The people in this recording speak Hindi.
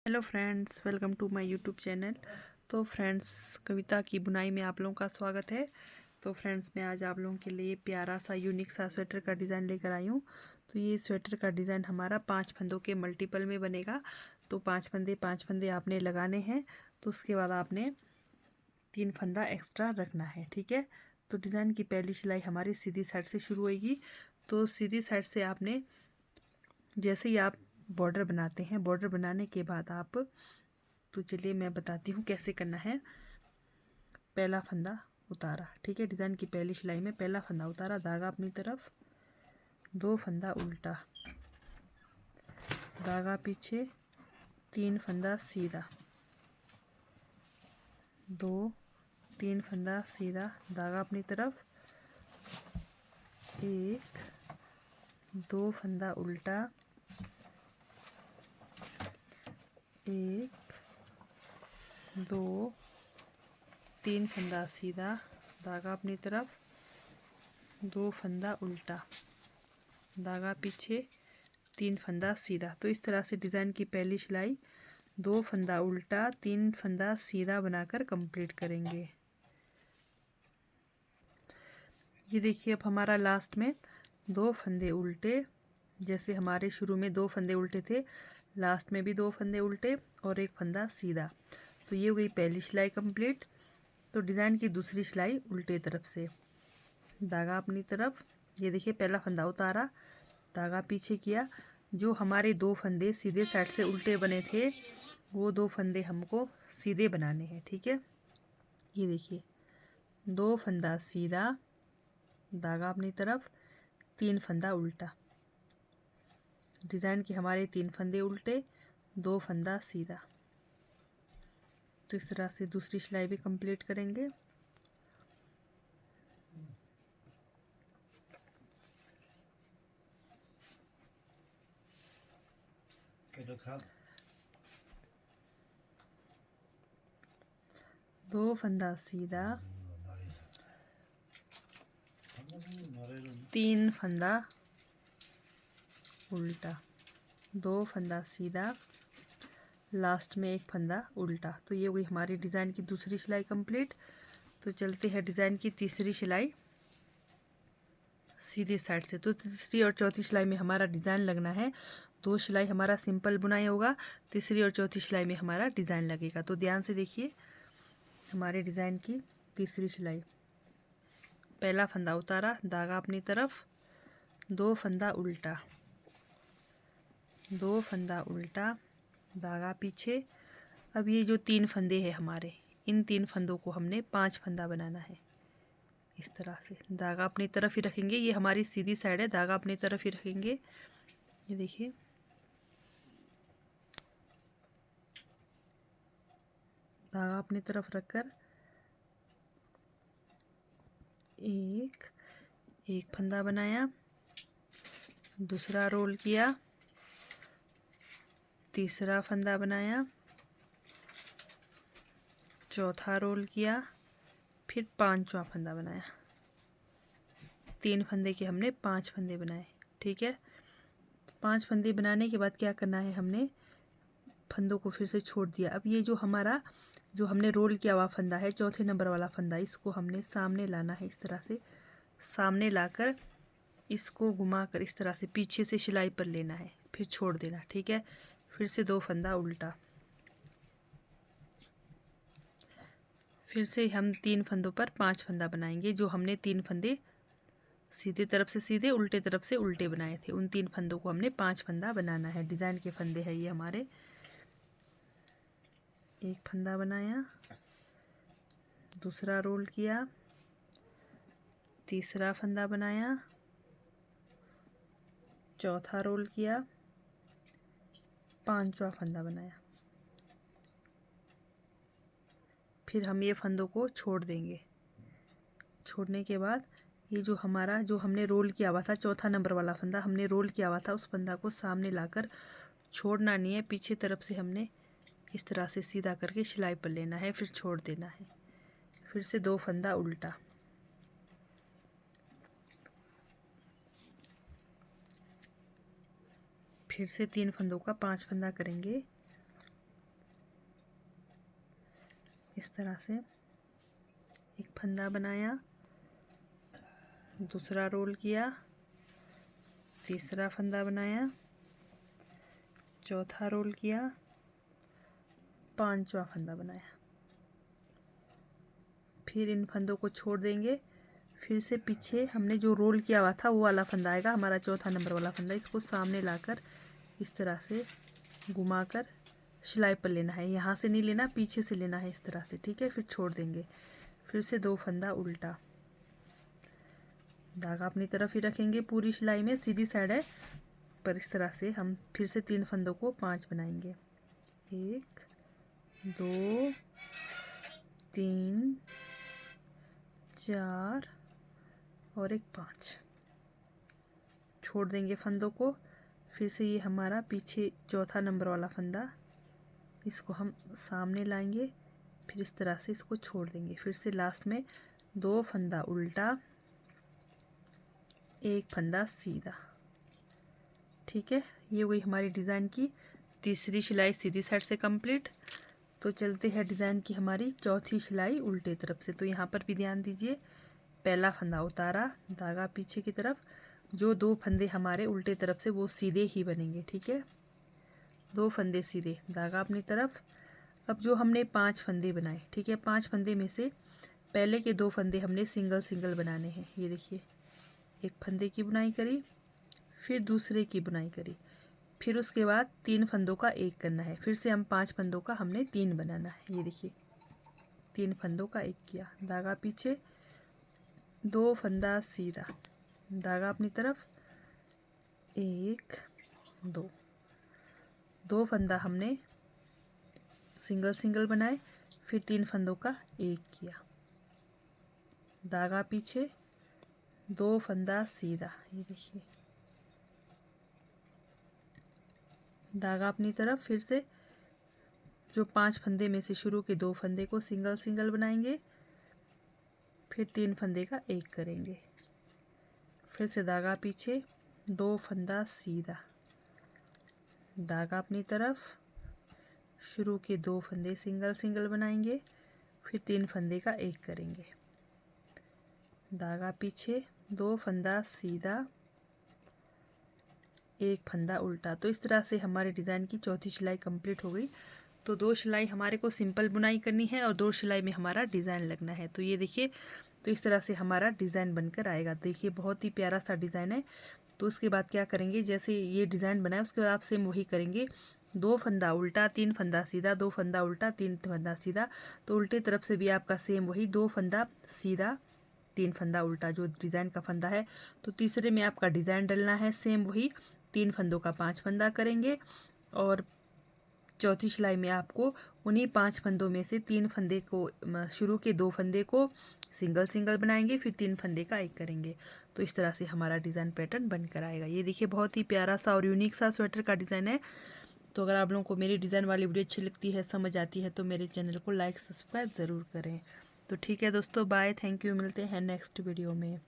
Hello friends, welcome to my YouTube channel. तो फ्रेंड्स, कविता की बुनाई में आप लोगों का स्वागत है। तो फ्रेंड्स, मैं आज आप लोगों के लिए प्यारा सा यूनिक सा स्वेटर का डिज़ाइन लेकर आई हूँ। तो ये स्वेटर का डिज़ाइन हमारा 5 फंदों के मल्टीपल में बनेगा। तो 5 फंदे आपने लगाने हैं। तो उसके बाद आपने 3 फंदा एक्स्ट्रा रखना है, ठीक है। तो डिज़ाइन की पहली सिलाई हमारी सीधी साइड से शुरू होगी। तो सीधी साइड से आपने जैसे ही आप बॉर्डर बनाते हैं, बॉर्डर बनाने के बाद आप, तो चलिए मैं बताती हूँ कैसे करना है। पहला फंदा उतारा, ठीक है। डिज़ाइन की पहली सिलाई में पहला फंदा उतारा, धागा अपनी तरफ, 2 फंदा उल्टा, धागा पीछे, 3 फंदा सीधा, 2 3 फंदा सीधा, धागा अपनी तरफ, 1 2 फंदा उल्टा, 1 2 3 फंदा सीधा, धागा अपनी तरफ, 2 फंदा उल्टा, धागा पीछे, 3 फंदा सीधा। तो इस तरह से डिज़ाइन की पहली सिलाई 2 फंदा उल्टा 3 फंदा सीधा बनाकर कंप्लीट करेंगे। ये देखिए, अब हमारा लास्ट में 2 फंदे उल्टे, जैसे हमारे शुरू में 2 फंदे उल्टे थे, लास्ट में भी 2 फंदे उल्टे और 1 फंदा सीधा। तो ये हो गई पहली सिलाई कंप्लीट। तो डिज़ाइन की दूसरी सिलाई उल्टे तरफ से, धागा अपनी तरफ, ये देखिए पहला फंदा उतारा, धागा पीछे किया, जो हमारे 2 फंदे सीधे साइड से उल्टे बने थे वो 2 फंदे हमको सीधे बनाने हैं, ठीक है। ये देखिए 2 फंदा सीधा, धागा अपनी तरफ, 3 फंदा उल्टा, डिज़ाइन के हमारे 3 फंदे उल्टे, 2 फंदा सीधा। तो इस तरह से दूसरी सिलाई भी कंप्लीट करेंगे। दो फंदा सीधा, 3 फंदा उल्टा, 2 फंदा सीधा, लास्ट में 1 फंदा उल्टा। तो ये हो गई हमारी डिज़ाइन की दूसरी सिलाई कंप्लीट। तो चलते हैं डिज़ाइन की तीसरी सिलाई सीधी साइड से। तो तीसरी और चौथी सिलाई में हमारा डिज़ाइन लगना है। 2 सिलाई हमारा सिंपल बुनाई होगा, तीसरी और चौथी सिलाई में हमारा डिज़ाइन लगेगा। तो ध्यान से देखिए हमारे डिज़ाइन की तीसरी सिलाई, पहला फंदा उतारा, धागा अपनी तरफ, 2 फंदा उल्टा, 2 फंदा उल्टा, धागा पीछे। अब ये जो 3 फंदे हैं हमारे, इन 3 फंदों को हमने 5 फंदा बनाना है। इस तरह से धागा अपनी तरफ ही रखेंगे, ये हमारी सीधी साइड है, धागा अपनी तरफ ही रखेंगे। ये देखिए धागा अपनी तरफ रखकर एक फंदा बनाया, दूसरा रोल किया, तीसरा फंदा बनाया, चौथा रोल किया, फिर 5वां फंदा बनाया। 3 फंदे के हमने 5 फंदे बनाए, ठीक है। 5 फंदे बनाने के बाद क्या करना है, हमने फंदों को फिर से छोड़ दिया। अब ये जो हमारा जो हमने रोल किया हुआ फंदा है, चौथे नंबर वाला फंदा, इसको हमने सामने लाना है। इस तरह से सामने लाकर इसको घुमाकर इस तरह से पीछे से सिलाई पर लेना है, फिर छोड़ देना, ठीक है। फिर से 2 फंदा उल्टा, फिर से हम 3 फंदों पर 5 फंदा बनाएंगे। जो हमने 3 फंदे सीधे तरफ से सीधे, उल्टे तरफ से उल्टे बनाए थे, उन 3 फंदों को हमने 5 फंदा बनाना है। डिज़ाइन के फंदे हैं ये हमारे। एक फंदा बनाया, दूसरा रोल किया, तीसरा फंदा बनाया, चौथा रोल किया, 5वां फंदा बनाया। फिर हम ये फंदों को छोड़ देंगे। छोड़ने के बाद ये जो हमारा जो हमने रोल किया हुआ था, चौथा नंबर वाला फंदा हमने रोल किया हुआ था, उस फंदा को सामने लाकर छोड़ना नहीं है, पीछे तरफ से हमने इस तरह से सीधा करके सिलाई पर लेना है, फिर छोड़ देना है। फिर से 2 फंदा उल्टा, फिर से 3 फंदों का 5 फंदा करेंगे। इस तरह से एक फंदा बनाया, दूसरा रोल किया, तीसरा फंदा बनाया, चौथा रोल किया, पांचवा फंदा बनाया। फिर इन फंदों को छोड़ देंगे। फिर से पीछे हमने जो रोल किया हुआ था वो वाला फंदा आएगा, हमारा चौथा नंबर वाला फंदा। इसको सामने लाकर इस तरह से घुमाकर सिलाई पर लेना है। यहाँ से नहीं लेना, पीछे से लेना है इस तरह से, ठीक है। फिर छोड़ देंगे। फिर से 2 फंदा उल्टा, धागा अपनी तरफ ही रखेंगे। पूरी सिलाई में सीधी साइड है, पर इस तरह से हम फिर से 3 फंदों को 5 बनाएंगे। 1 2 3 4 और एक 5। छोड़ देंगे फंदों को। फिर से ये हमारा पीछे चौथा नंबर वाला फंदा, इसको हम सामने लाएंगे। फिर इस तरह से इसको छोड़ देंगे। फिर से लास्ट में 2 फंदा उल्टा, 1 फंदा सीधा, ठीक है। ये हुई हमारी डिज़ाइन की तीसरी सिलाई सीधी साइड से कंप्लीट। तो चलते हैं डिज़ाइन की हमारी चौथी सिलाई उल्टे तरफ से। तो यहाँ पर भी ध्यान दीजिए, पहला फंदा उतारा, धागा पीछे की तरफ, जो 2 फंदे हमारे उल्टे तरफ से वो सीधे ही बनेंगे, ठीक है। 2 फंदे सीधे, धागा अपनी तरफ। अब जो हमने 5 फंदे बनाए, ठीक है, 5 फंदे में से पहले के 2 फंदे हमने सिंगल सिंगल बनाने हैं। ये देखिए, एक फंदे की बुनाई करी, फिर दूसरे की बुनाई करी, फिर उसके बाद 3 फंदों का एक करना है। फिर से हम 5 फंदों का हमने 3 बनाना है। ये देखिए, 3 फंदों का एक किया, धागा पीछे, 2 फंदा सीधा, धागा अपनी तरफ, 1 2, 2 फंदा हमने सिंगल सिंगल बनाए, फिर 3 फंदों का एक किया, धागा पीछे, 2 फंदा सीधा। ये देखिए, धागा अपनी तरफ। फिर से जो 5 फंदे में से शुरू के 2 फंदे को सिंगल सिंगल बनाएंगे, फिर 3 फंदे का एक करेंगे। फिर से धागा पीछे, 2 फंदा सीधा, धागा अपनी तरफ, शुरू के 2 फंदे सिंगल सिंगल बनाएंगे, फिर 3 फंदे का एक करेंगे, धागा पीछे, 2 फंदा सीधा, 1 फंदा उल्टा। तो इस तरह से हमारे डिज़ाइन की चौथी सिलाई कंप्लीट हो गई। तो 2 सिलाई हमारे को सिंपल बुनाई करनी है और 2 सिलाई में हमारा डिज़ाइन लगना है। तो ये देखिए, तो इस तरह से हमारा डिज़ाइन बनकर आएगा। देखिए, बहुत ही प्यारा सा डिज़ाइन है। तो उसके बाद क्या करेंगे, जैसे ये डिज़ाइन बनाए उसके बाद आप सेम वही करेंगे। 2 फंदा उल्टा, 3 फंदा सीधा, 2 फंदा उल्टा, 3 फंदा सीधा। तो उल्टे तरफ से भी आपका सेम वही, 2 फंदा सीधा, 3 फंदा उल्टा, जो डिज़ाइन का फंदा है। तो तीसरे में आपका डिज़ाइन डलना है, सेम वही 3 फंदों का 5 फंदा करेंगे। और चौथी सिलाई में आपको उन्हीं 5 फंदों में से 3 फंदे को, शुरू के 2 फंदे को सिंगल सिंगल बनाएंगे, फिर 3 फंदे का एक करेंगे। तो इस तरह से हमारा डिज़ाइन पैटर्न बनकर आएगा। ये देखिए, बहुत ही प्यारा सा और यूनिक सा स्वेटर का डिज़ाइन है। तो अगर आप लोगों को मेरी डिज़ाइन वाली वीडियो अच्छी लगती है, समझ आती है, तो मेरे चैनल को लाइक सब्सक्राइब ज़रूर करें। तो ठीक है दोस्तों, बाय, थैंक यू, मिलते हैं नेक्स्ट वीडियो में।